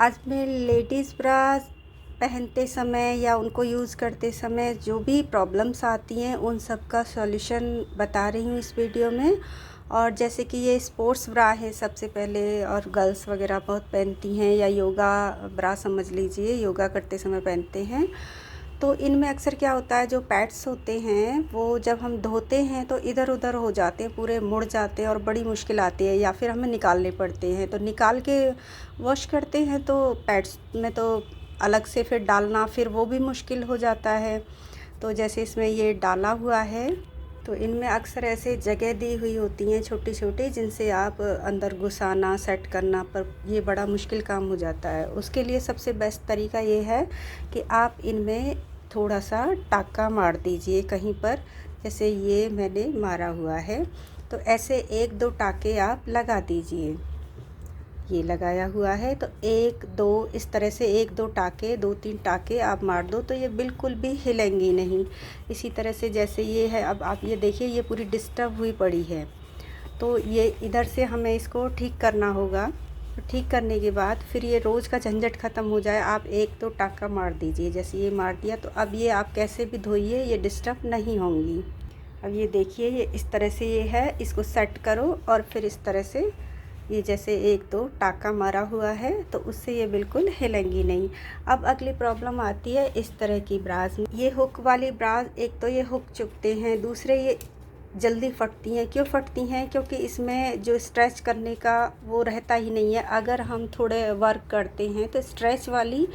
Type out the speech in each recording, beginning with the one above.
आज मैं लेडीज़ ब्रा पहनते समय या उनको यूज़ करते समय जो भी प्रॉब्लम्स आती हैं उन सब का सॉल्यूशन बता रही हूँ इस वीडियो में। और जैसे कि ये स्पोर्ट्स ब्रा है सबसे पहले, और गर्ल्स वगैरह बहुत पहनती हैं, या योगा ब्रा समझ लीजिए, योगा करते समय पहनते हैं। तो इनमें अक्सर क्या होता है, जो पैड्स होते हैं वो जब हम धोते हैं तो इधर उधर हो जाते हैं, पूरे मुड़ जाते हैं और बड़ी मुश्किल आती है, या फिर हमें निकालने पड़ते हैं। तो निकाल के वॉश करते हैं तो पैड्स में तो अलग से फिर डालना, फिर वो भी मुश्किल हो जाता है। तो जैसे इसमें ये डाला हुआ है, तो इनमें अक्सर ऐसे जगह दी हुई होती हैं छोटी छोटी, जिनसे आप अंदर घुसाना सेट करना, पर ये बड़ा मुश्किल काम हो जाता है। उसके लिए सबसे बेस्ट तरीका ये है कि आप इनमें थोड़ा सा टाका मार दीजिए कहीं पर। जैसे ये मैंने मारा हुआ है, तो ऐसे एक दो टाके आप लगा दीजिए। ये लगाया हुआ है तो एक दो इस तरह से एक दो टाके, दो तीन टाके आप मार दो तो ये बिल्कुल भी हिलेंगी नहीं। इसी तरह से जैसे ये है, अब आप ये देखिए ये पूरी डिस्टर्ब हुई पड़ी है, तो ये इधर से हमें इसको ठीक करना होगा। तो ठीक करने के बाद फिर ये रोज़ का झंझट ख़त्म हो जाए, आप एक दो टाका मार दीजिए। जैसे ये मार दिया तो अब ये आप कैसे भी धोइए, ये डिस्टर्ब नहीं होंगी। अब ये देखिए ये इस तरह से ये है, इसको सेट करो और फिर इस तरह से ये जैसे एक दो टाका मारा हुआ है तो उससे ये बिल्कुल हिलेंगी नहीं। अब अगली प्रॉब्लम आती है इस तरह की ब्राज में। ये हुक वाली ब्राज, एक तो ये हुक चुभते हैं, दूसरे ये जल्दी फटती हैं। क्यों फटती हैं? क्योंकि इसमें जो स्ट्रेच करने का वो रहता ही नहीं है। अगर हम थोड़े वर्क करते हैं तो स्ट्रेच वाली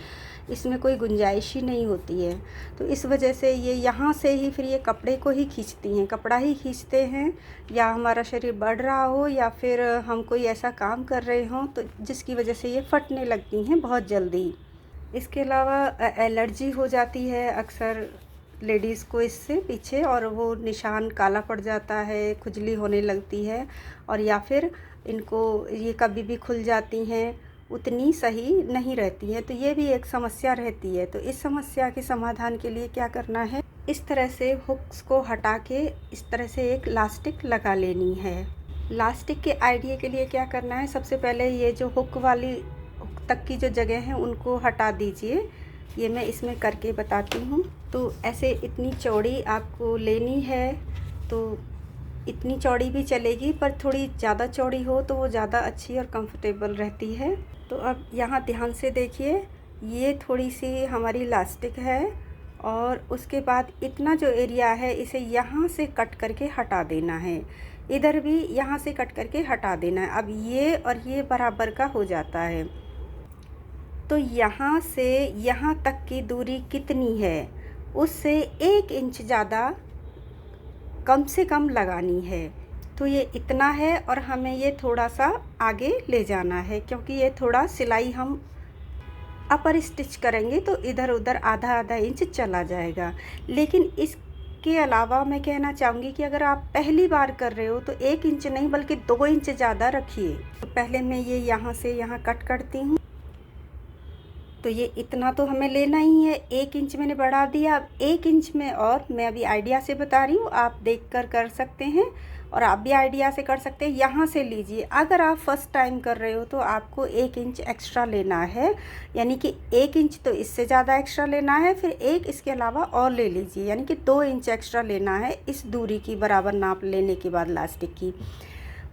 इसमें कोई गुंजाइश ही नहीं होती है। तो इस वजह से ये यहाँ से ही फिर ये कपड़े को ही खींचती हैं, कपड़ा ही खींचते हैं, या हमारा शरीर बढ़ रहा हो या फिर हम कोई ऐसा काम कर रहे हों तो जिसकी वजह से ये फटने लगती हैं बहुत जल्दी। इसके अलावा एलर्जी हो जाती है अक्सर लेडीज़ को इससे पीछे, और वो निशान काला पड़ जाता है, खुजली होने लगती है, और या फिर इनको ये कभी भी खुल जाती हैं, उतनी सही नहीं रहती हैं। तो ये भी एक समस्या रहती है। तो इस समस्या के समाधान के लिए क्या करना है, इस तरह से हुक्स को हटा के इस तरह से एक लास्टिक लगा लेनी है। लास्टिक के आइडिया के लिए क्या करना है, सबसे पहले ये जो हुक वाली हुक तक की जो जगह है उनको हटा दीजिए। ये मैं इसमें करके बताती हूँ। तो ऐसे इतनी चौड़ी आपको लेनी है, तो इतनी चौड़ी भी चलेगी, पर थोड़ी ज़्यादा चौड़ी हो तो वो ज़्यादा अच्छी और कंफर्टेबल रहती है। तो अब यहाँ ध्यान से देखिए, ये थोड़ी सी हमारी इलास्टिक है, और उसके बाद इतना जो एरिया है इसे यहाँ से कट करके हटा देना है, इधर भी यहाँ से कट करके हटा देना है। अब ये और ये बराबर का हो जाता है। तो यहाँ से यहाँ तक की दूरी कितनी है, उससे 1 इंच ज़्यादा कम से कम लगानी है। तो ये इतना है, और हमें ये थोड़ा सा आगे ले जाना है, क्योंकि ये थोड़ा सिलाई हम अपर स्टिच करेंगे तो इधर उधर आधा आधा इंच चला जाएगा। लेकिन इसके अलावा मैं कहना चाहूँगी कि अगर आप पहली बार कर रहे हो तो 1 इंच नहीं बल्कि 2 इंच ज़्यादा रखिए। तो पहले मैं ये यहाँ से यहाँ कट करती हूँ। तो ये इतना तो हमें लेना ही है, 1 इंच मैंने बढ़ा दिया। अब 1 इंच में, और मैं अभी आइडिया से बता रही हूँ, आप देखकर कर सकते हैं और आप भी आइडिया से कर सकते हैं। यहाँ से लीजिए, अगर आप फर्स्ट टाइम कर रहे हो तो आपको 1 इंच एक्स्ट्रा लेना है, यानी कि 1 इंच तो इससे ज़्यादा एक्स्ट्रा लेना है, फिर 1 इसके अलावा और ले लीजिए, यानी कि 2 इंच एक्स्ट्रा लेना है इस दूरी की बराबर नाप लेने के बाद लास्टिक की।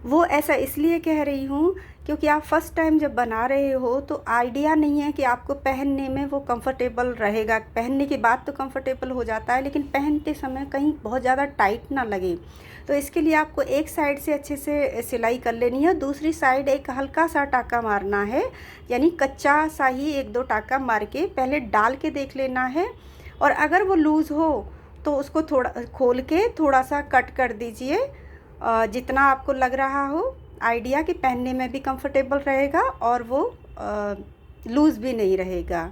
वो ऐसा इसलिए कह रही हूँ क्योंकि आप फर्स्ट टाइम जब बना रहे हो तो आइडिया नहीं है कि आपको पहनने में वो कंफर्टेबल रहेगा। पहनने के बाद तो कंफर्टेबल हो जाता है, लेकिन पहनते समय कहीं बहुत ज़्यादा टाइट ना लगे। तो इसके लिए आपको एक साइड से अच्छे से सिलाई कर लेनी है, दूसरी साइड एक हल्का सा टाका मारना है, यानी कच्चा सा ही 1-2 टाका मार के पहले डाल के देख लेना है। और अगर वो लूज़ हो तो उसको थोड़ा खोल के थोड़ा सा कट कर दीजिए, जितना आपको लग रहा हो आइडिया कि पहनने में भी कंफर्टेबल रहेगा और वो लूज़ भी नहीं रहेगा।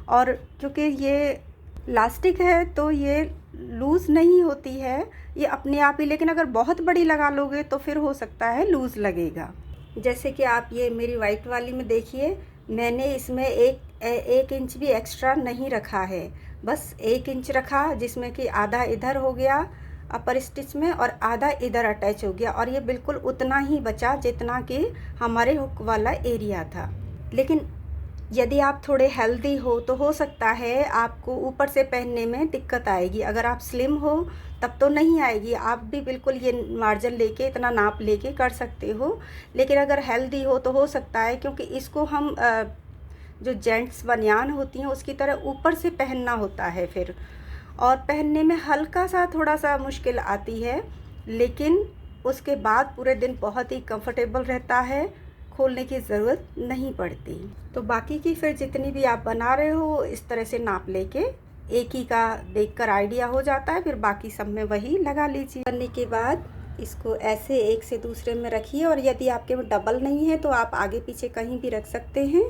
और क्योंकि ये लास्टिक है तो ये लूज़ नहीं होती है, ये अपने आप ही, लेकिन अगर बहुत बड़ी लगा लोगे तो फिर हो सकता है लूज़ लगेगा। जैसे कि आप ये मेरी वाइट वाली में देखिए, मैंने इसमें एक इंच भी एक्स्ट्रा नहीं रखा है, बस 1 इंच रखा, जिसमें कि आधा इधर हो गया अपर स्टिच में और आधा इधर अटैच हो गया, और ये बिल्कुल उतना ही बचा जितना कि हमारे हुक वाला एरिया था। लेकिन यदि आप थोड़े हेल्दी हो सकता है आपको ऊपर से पहनने में दिक्कत आएगी। अगर आप स्लिम हो तब तो नहीं आएगी, आप भी बिल्कुल ये मार्जिन लेके इतना नाप लेके कर सकते हो। लेकिन अगर हेल्दी हो तो हो सकता है, क्योंकि इसको हम जो जेंट्स बनियान होती हैं उसकी तरह ऊपर से पहनना होता है फिर, और पहनने में हल्का सा थोड़ा सा मुश्किल आती है, लेकिन उसके बाद पूरे दिन बहुत ही कंफर्टेबल रहता है, खोलने की ज़रूरत नहीं पड़ती। तो बाकी की फिर जितनी भी आप बना रहे हो इस तरह से नाप लेके एक ही का देखकर आइडिया हो जाता है, फिर बाकी सब में वही लगा लीजिए। करने के बाद इसको ऐसे एक से दूसरे में रखिए, और यदि आपके में डबल नहीं है तो आप आगे पीछे कहीं भी रख सकते हैं।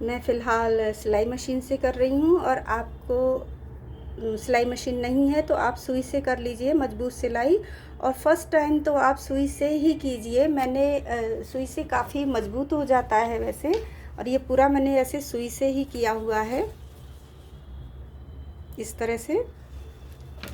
मैं फ़िलहाल सिलाई मशीन से कर रही हूँ, और आपको सिलाई मशीन नहीं है तो आप सुई से कर लीजिए मजबूत सिलाई। और फर्स्ट टाइम तो आप सुई से ही कीजिए। मैंने सुई से काफ़ी मजबूत हो जाता है वैसे, और ये पूरा मैंने ऐसे सुई से ही किया हुआ है इस तरह से।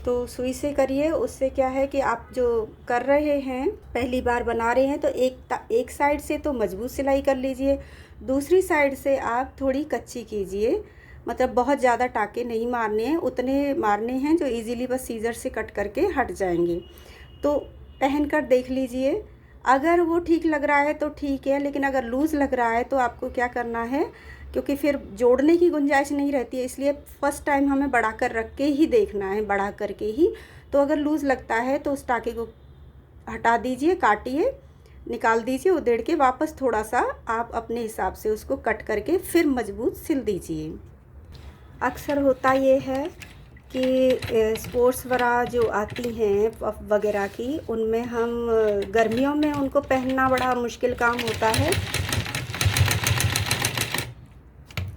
तो सुई से करिए, उससे क्या है कि आप जो कर रहे हैं पहली बार बना रहे हैं तो एक साइड से तो मजबूत सिलाई कर लीजिए, दूसरी साइड से आप थोड़ी कच्ची कीजिए। मतलब बहुत ज़्यादा टाँके नहीं मारने हैं, उतने मारने हैं जो इजीली बस सीज़र से कट करके हट जाएंगे। तो पहन कर देख लीजिए, अगर वो ठीक लग रहा है तो ठीक है, लेकिन अगर लूज़ लग रहा है तो आपको क्या करना है, क्योंकि फिर जोड़ने की गुंजाइश नहीं रहती है, इसलिए फ़र्स्ट टाइम हमें बढ़ा कर रख के ही देखना है, बढ़ा करके ही। तो अगर लूज़ लगता है तो उस टाँके को हटा दीजिए, काटिए, निकाल दीजिए, उधेड़ के वापस थोड़ा सा आप अपने हिसाब से उसको कट करके फिर मजबूत सिल दीजिए। अक्सर होता ये है कि स्पोर्ट्स वगैरह जो आती हैं पफ वगैरह की, उनमें हम गर्मियों में उनको पहनना बड़ा मुश्किल काम होता है।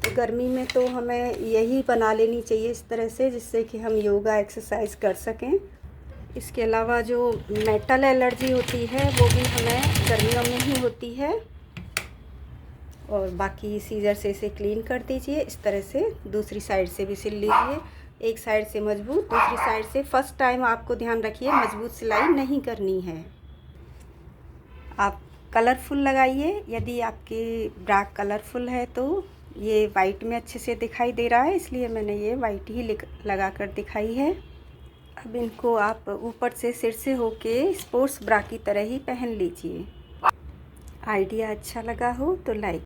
तो गर्मी में तो हमें यही बना लेनी चाहिए इस तरह से, जिससे कि हम योगा एक्सरसाइज कर सकें। इसके अलावा जो मेटल एलर्जी होती है वो भी हमें गर्मियों में ही होती है। और बाकी सीज़र से इसे क्लीन कर दीजिए इस तरह से, दूसरी साइड से भी सिल लीजिए। एक साइड से मजबूत, दूसरी साइड से। फर्स्ट टाइम आपको ध्यान रखिए मजबूत सिलाई नहीं करनी है। आप कलरफुल लगाइए, यदि आपके ब्रा कलरफुल है तो ये वाइट में अच्छे से दिखाई दे रहा है, इसलिए मैंने ये वाइट ही लगा कर दिखाई है। अब इनको आप ऊपर से सिर से होके स्पोर्ट्स ब्रा की तरह ही पहन लीजिए। आइडिया अच्छा लगा हो तो लाइक